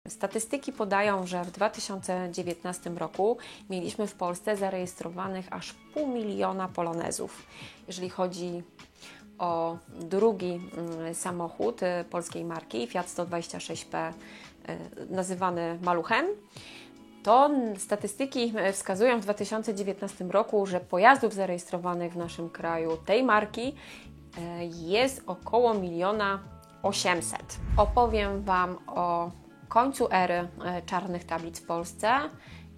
Statystyki podają, że w 2019 roku mieliśmy w Polsce zarejestrowanych aż 500 000 polonezów. Jeżeli chodzi o drugi samochód polskiej marki Fiat 126P, nazywany maluchem, to statystyki wskazują w 2019 roku, że pojazdów zarejestrowanych w naszym kraju tej marki jest około 1 800 000. Opowiem Wam o końcu ery czarnych tablic w Polsce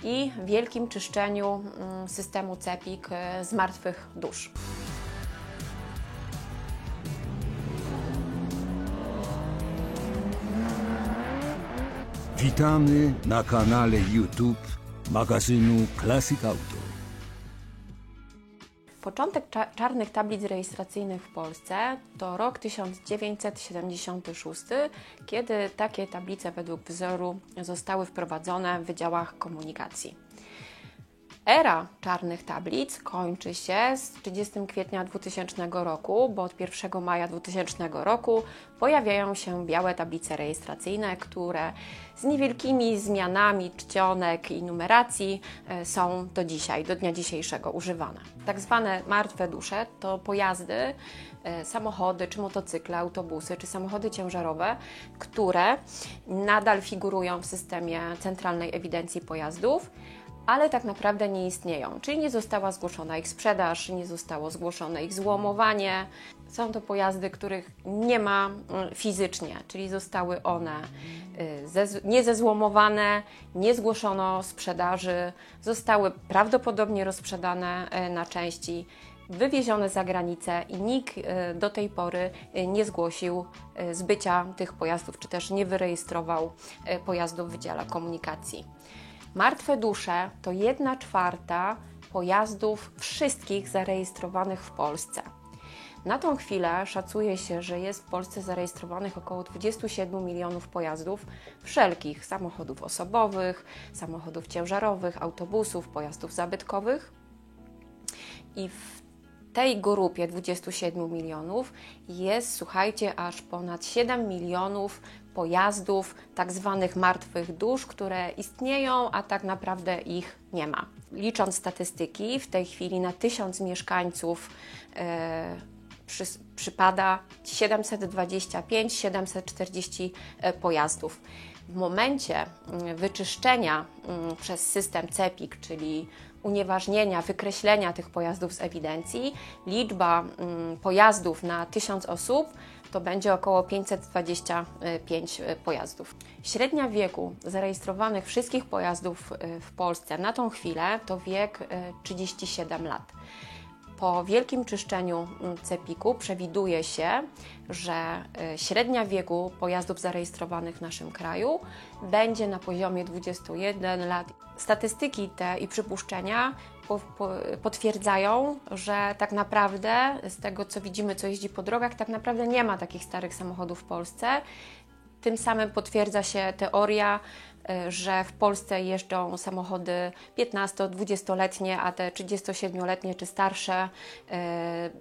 i wielkim czyszczeniu systemu CEPiK z martwych dusz. Witamy na kanale YouTube magazynu Classic Auto. Początek czarnych tablic rejestracyjnych w Polsce to rok 1976, kiedy takie tablice według wzoru zostały wprowadzone w wydziałach komunikacji. Era czarnych tablic kończy się z 30 kwietnia 2000 roku, bo od 1 maja 2000 roku pojawiają się białe tablice rejestracyjne, które z niewielkimi zmianami czcionek i numeracji są do dzisiaj, do dnia dzisiejszego używane. Tak zwane martwe dusze to pojazdy, samochody, czy motocykle, autobusy, czy samochody ciężarowe, które nadal figurują w systemie Centralnej Ewidencji Pojazdów, ale tak naprawdę nie istnieją, czyli nie została zgłoszona ich sprzedaż, nie zostało zgłoszone ich złomowanie. Są to pojazdy, których nie ma fizycznie, czyli zostały one nie zezłomowane, nie zgłoszono sprzedaży, zostały prawdopodobnie rozsprzedane na części, wywiezione za granicę i nikt do tej pory nie zgłosił zbycia tych pojazdów, czy też nie wyrejestrował pojazdów w Wydziale Komunikacji. Martwe dusze to 1/4 pojazdów wszystkich zarejestrowanych w Polsce. Na tą chwilę szacuje się, że jest w Polsce zarejestrowanych około 27 milionów pojazdów wszelkich, samochodów osobowych, samochodów ciężarowych, autobusów, pojazdów zabytkowych. I w tej grupie 27 milionów jest, słuchajcie, aż ponad 7 milionów pojazdów tak zwanych martwych dusz, które istnieją, a tak naprawdę ich nie ma. Licząc statystyki, w tej chwili na 1000 mieszkańców przypada 725-740 pojazdów. W momencie wyczyszczenia przez system CEPiK, czyli unieważnienia, wykreślenia tych pojazdów z ewidencji, liczba pojazdów na 1000 osób to będzie około 525 pojazdów. Średnia wieku zarejestrowanych wszystkich pojazdów w Polsce na tą chwilę to wiek 37 lat. Po wielkim czyszczeniu CEPiK-u przewiduje się, że średnia wieku pojazdów zarejestrowanych w naszym kraju będzie na poziomie 21 lat. Statystyki te i przypuszczenia potwierdzają, że tak naprawdę z tego, co widzimy, co jeździ po drogach, tak naprawdę nie ma takich starych samochodów w Polsce. Tym samym potwierdza się teoria, że w Polsce jeżdżą samochody 15-20-letnie, a te 37-letnie czy starsze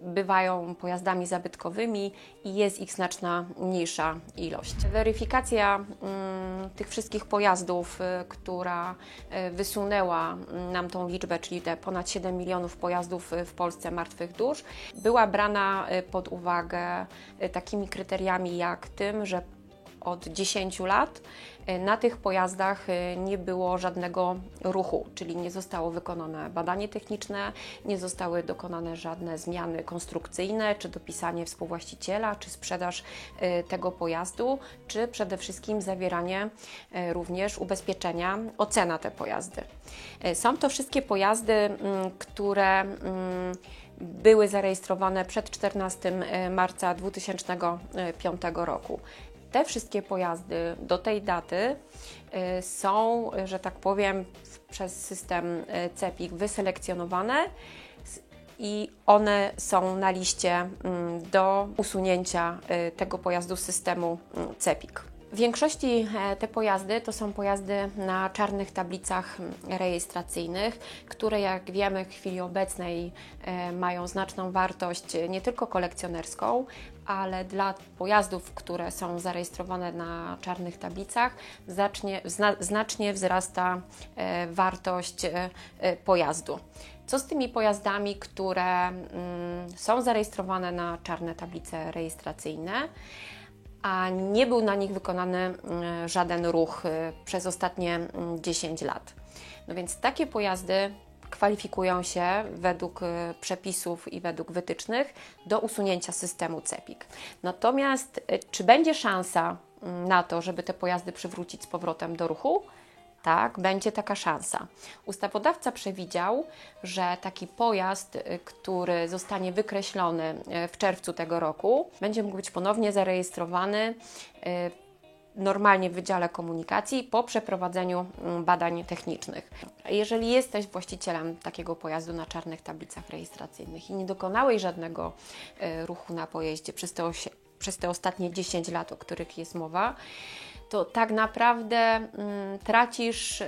bywają pojazdami zabytkowymi i jest ich znaczna mniejsza ilość. Weryfikacja tych wszystkich pojazdów, która wysunęła nam tą liczbę, czyli te ponad 7 milionów pojazdów w Polsce martwych dusz, była brana pod uwagę takimi kryteriami jak tym, że od 10 lat na tych pojazdach nie było żadnego ruchu, czyli nie zostało wykonane badanie techniczne, nie zostały dokonane żadne zmiany konstrukcyjne, czy dopisanie współwłaściciela, czy sprzedaż tego pojazdu, czy przede wszystkim zawieranie również ubezpieczenia, ocena te pojazdy. Są to wszystkie pojazdy, które były zarejestrowane przed 14 marca 2005 roku. Te wszystkie pojazdy do tej daty są, że tak powiem, przez system CEPiK wyselekcjonowane i one są na liście do usunięcia tego pojazdu z systemu CEPiK. W większości te pojazdy to są pojazdy na czarnych tablicach rejestracyjnych, które, jak wiemy, w chwili obecnej mają znaczną wartość nie tylko kolekcjonerską, ale dla pojazdów, które są zarejestrowane na czarnych tablicach, znacznie wzrasta wartość pojazdu. Co z tymi pojazdami, które są zarejestrowane na czarne tablice rejestracyjne, a nie był na nich wykonany żaden ruch przez ostatnie 10 lat? No więc takie pojazdy kwalifikują się według przepisów i według wytycznych do usunięcia systemu CEPiK. Natomiast czy będzie szansa na to, żeby te pojazdy przywrócić z powrotem do ruchu? Tak, będzie taka szansa. Ustawodawca przewidział, że taki pojazd, który zostanie wykreślony w czerwcu tego roku, będzie mógł być ponownie zarejestrowany normalnie w Wydziale Komunikacji po przeprowadzeniu badań technicznych. Jeżeli jesteś właścicielem takiego pojazdu na czarnych tablicach rejestracyjnych i nie dokonałeś żadnego ruchu na pojeździe przez te ostatnie 10 lat, o których jest mowa, to tak naprawdę tracisz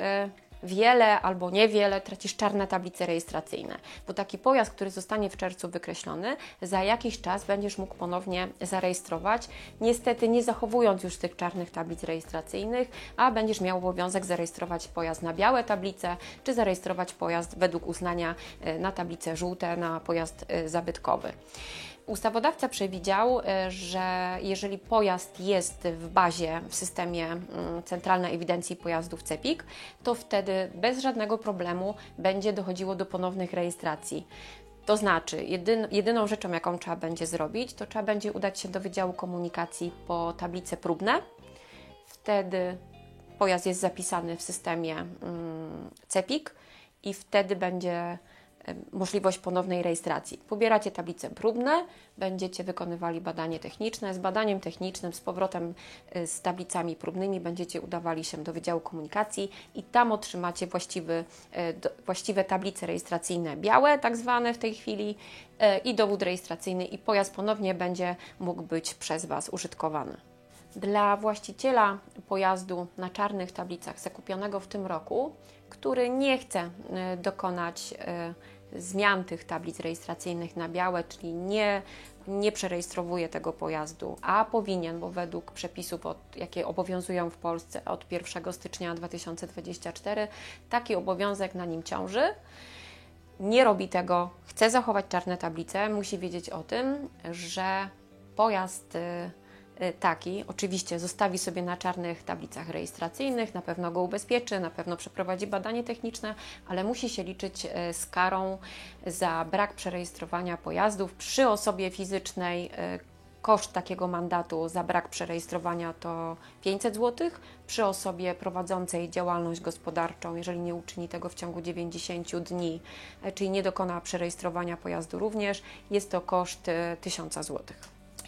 wiele albo niewiele, tracisz czarne tablice rejestracyjne, bo taki pojazd, który zostanie w czerwcu wykreślony, za jakiś czas będziesz mógł ponownie zarejestrować, niestety nie zachowując już tych czarnych tablic rejestracyjnych, a będziesz miał obowiązek zarejestrować pojazd na białe tablice, czy zarejestrować pojazd według uznania na tablice żółte, na pojazd zabytkowy. Ustawodawca przewidział, że jeżeli pojazd jest w bazie, w systemie Centralnej Ewidencji Pojazdów CEPiK, to wtedy bez żadnego problemu będzie dochodziło do ponownych rejestracji. To znaczy, jedyną rzeczą, jaką trzeba będzie zrobić, to trzeba będzie udać się do Wydziału Komunikacji po tablice próbne. Wtedy pojazd jest zapisany w systemie CEPiK i wtedy będzie możliwość ponownej rejestracji. Pobieracie tablice próbne, będziecie wykonywali badanie techniczne. Z badaniem technicznym, z powrotem z tablicami próbnymi będziecie udawali się do Wydziału Komunikacji i tam otrzymacie właściwe tablice rejestracyjne białe, tak zwane w tej chwili, i dowód rejestracyjny i pojazd ponownie będzie mógł być przez Was użytkowany. Dla właściciela pojazdu na czarnych tablicach zakupionego w tym roku, który nie chce dokonać zmian tych tablic rejestracyjnych na białe, czyli nie przerejestrowuje tego pojazdu, a powinien, bo według przepisów, jakie obowiązują w Polsce od 1 stycznia 2024, taki obowiązek na nim ciąży. Nie robi tego, chce zachować czarne tablice, musi wiedzieć o tym, że pojazd taki oczywiście zostawi sobie na czarnych tablicach rejestracyjnych, na pewno go ubezpieczy, na pewno przeprowadzi badanie techniczne, ale musi się liczyć z karą za brak przerejestrowania pojazdów przy osobie fizycznej. Koszt takiego mandatu za brak przerejestrowania to 500 zł. Przy osobie prowadzącej działalność gospodarczą, jeżeli nie uczyni tego w ciągu 90 dni, czyli nie dokona przerejestrowania pojazdu również, jest to koszt 1000 zł.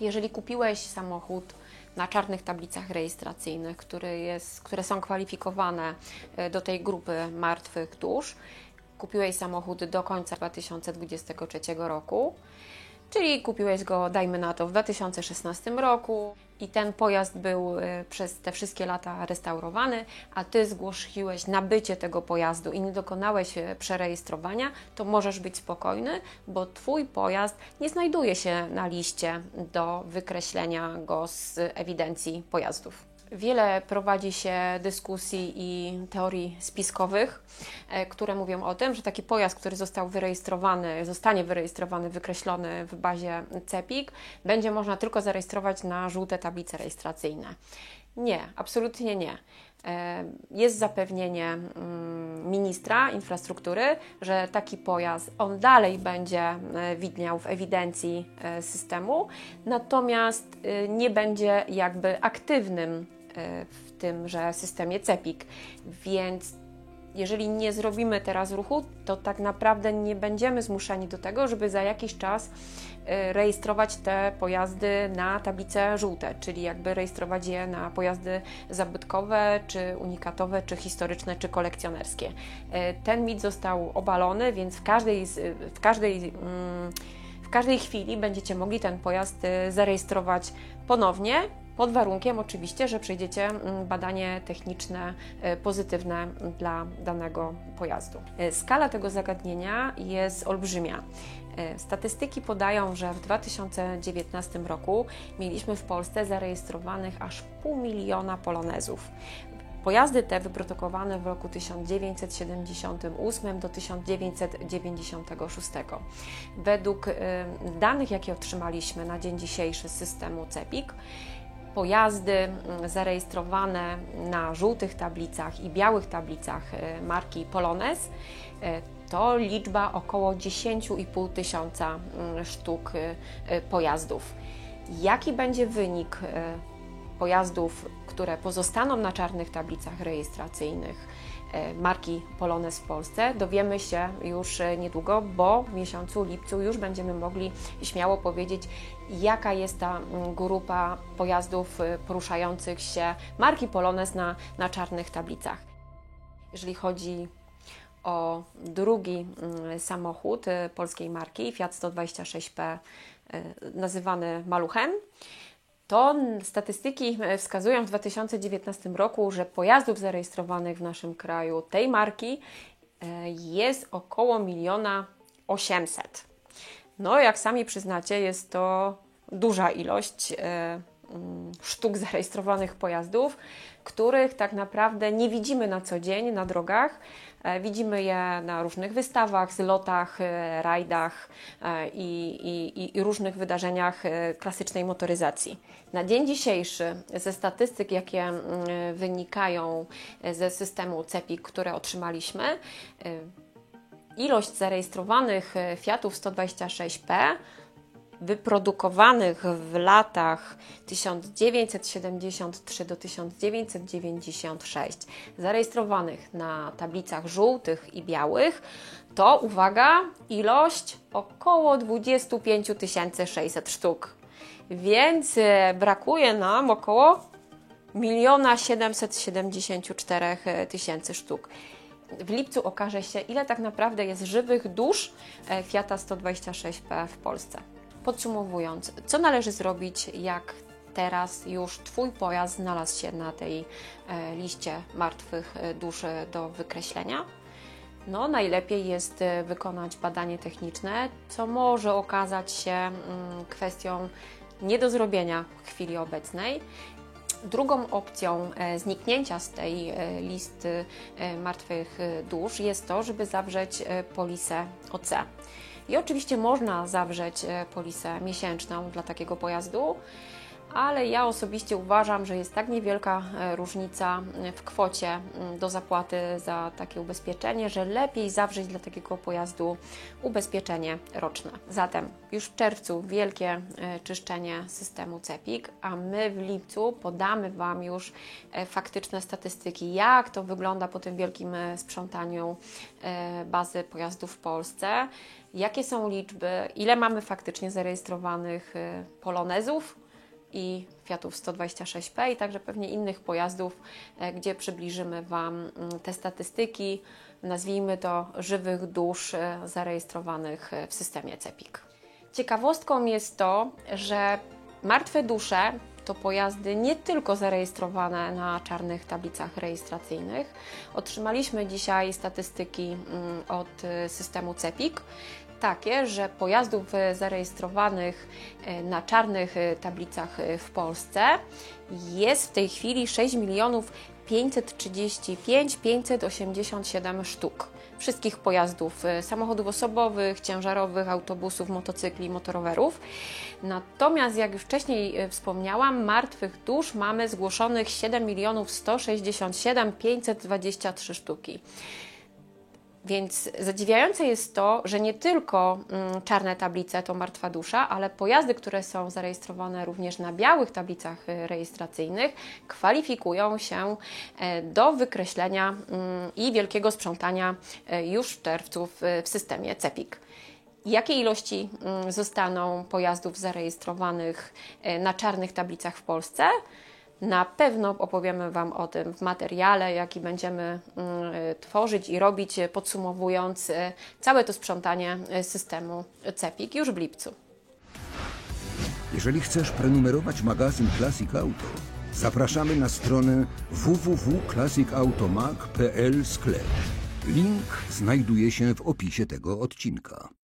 Jeżeli kupiłeś samochód na czarnych tablicach rejestracyjnych, które są kwalifikowane do tej grupy martwych dusz, kupiłeś samochód do końca 2023 roku, czyli kupiłeś go, dajmy na to, w 2016 roku i ten pojazd był przez te wszystkie lata restaurowany, a Ty zgłosiłeś nabycie tego pojazdu i nie dokonałeś przerejestrowania, to możesz być spokojny, bo Twój pojazd nie znajduje się na liście do wykreślenia go z ewidencji pojazdów. Wiele prowadzi się dyskusji i teorii spiskowych, które mówią o tym, że taki pojazd, który zostanie wyrejestrowany, wykreślony w bazie CEPiK, będzie można tylko zarejestrować na żółte tablice rejestracyjne. Nie, absolutnie nie. Jest zapewnienie ministra infrastruktury, że taki pojazd, on dalej będzie widniał w ewidencji systemu, natomiast nie będzie jakby aktywnym w tymże systemie CEPiK, więc jeżeli nie zrobimy teraz ruchu, to tak naprawdę nie będziemy zmuszeni do tego, żeby za jakiś czas rejestrować te pojazdy na tablice żółte, czyli jakby rejestrować je na pojazdy zabytkowe, czy unikatowe, czy historyczne, czy kolekcjonerskie. Ten mit został obalony, więc w każdej chwili będziecie mogli ten pojazd zarejestrować ponownie pod warunkiem oczywiście, że przejdziecie badanie techniczne pozytywne dla danego pojazdu. Skala tego zagadnienia jest olbrzymia. Statystyki podają, że w 2019 roku mieliśmy w Polsce zarejestrowanych aż 500 000 polonezów. Pojazdy te wyprodukowane w roku 1978 do 1996. Według danych, jakie otrzymaliśmy na dzień dzisiejszy z systemu CEPiK, pojazdy zarejestrowane na żółtych tablicach i białych tablicach marki Polonez to liczba około 10,5 tysiąca sztuk pojazdów. Jaki będzie wynik pojazdów, które pozostaną na czarnych tablicach rejestracyjnych marki Polonez w Polsce, dowiemy się już niedługo, bo w miesiącu lipcu już będziemy mogli śmiało powiedzieć, jaka jest ta grupa pojazdów poruszających się marki Polonez na czarnych tablicach. Jeżeli chodzi o drugi samochód polskiej marki, Fiat 126P, nazywany Maluchem, to statystyki wskazują w 2019 roku, że pojazdów zarejestrowanych w naszym kraju tej marki jest około 1 800 000. No, jak sami przyznacie, jest to duża ilość sztuk zarejestrowanych pojazdów, których tak naprawdę nie widzimy na co dzień na drogach. Widzimy je na różnych wystawach, zlotach, rajdach i różnych wydarzeniach klasycznej motoryzacji. Na dzień dzisiejszy ze statystyk, jakie wynikają ze systemu CEPiK, które otrzymaliśmy, ilość zarejestrowanych Fiatów 126P wyprodukowanych w latach 1973 do 1996, zarejestrowanych na tablicach żółtych i białych, to, uwaga, ilość około 25 600 sztuk. Więc brakuje nam około 1 774 000 sztuk. W lipcu okaże się, ile tak naprawdę jest żywych dusz Fiata 126P w Polsce. Podsumowując, co należy zrobić, jak teraz już Twój pojazd znalazł się na tej liście martwych dusz do wykreślenia? No, najlepiej jest wykonać badanie techniczne, co może okazać się kwestią nie do zrobienia w chwili obecnej. Drugą opcją zniknięcia z tej listy martwych dusz jest to, żeby zawrzeć polisę OC. I oczywiście można zawrzeć polisę miesięczną dla takiego pojazdu, ale ja osobiście uważam, że jest tak niewielka różnica w kwocie do zapłaty za takie ubezpieczenie, że lepiej zawrzeć dla takiego pojazdu ubezpieczenie roczne. Zatem już w czerwcu wielkie czyszczenie systemu CEPiK, a my w lipcu podamy Wam już faktyczne statystyki, jak to wygląda po tym wielkim sprzątaniu bazy pojazdów w Polsce, jakie są liczby, ile mamy faktycznie zarejestrowanych Polonezów i Fiatów 126P i także pewnie innych pojazdów, gdzie przybliżymy Wam te statystyki, nazwijmy to żywych dusz zarejestrowanych w systemie CEPiK. Ciekawostką jest to, że martwe dusze to pojazdy nie tylko zarejestrowane na czarnych tablicach rejestracyjnych. Otrzymaliśmy dzisiaj statystyki od systemu CEPiK, takie, że pojazdów zarejestrowanych na czarnych tablicach w Polsce jest w tej chwili 6 535 587 sztuk. Wszystkich pojazdów, samochodów osobowych, ciężarowych, autobusów, motocykli, motorowerów. Natomiast, jak już wcześniej wspomniałam, martwych dusz mamy zgłoszonych 7 167 523 sztuki. Więc zadziwiające jest to, że nie tylko czarne tablice to martwa dusza, ale pojazdy, które są zarejestrowane również na białych tablicach rejestracyjnych, kwalifikują się do wykreślenia i wielkiego sprzątania już w czerwcu w systemie CEPiK. Jakie ilości zostaną pojazdów zarejestrowanych na czarnych tablicach w Polsce? Na pewno opowiemy Wam o tym w materiale, jaki będziemy tworzyć i robić, podsumowując całe to sprzątanie systemu CEPiK już w lipcu. Jeżeli chcesz prenumerować magazyn Classic Auto, zapraszamy na stronę www.classicautomag.pl/sklep. Link znajduje się w opisie tego odcinka.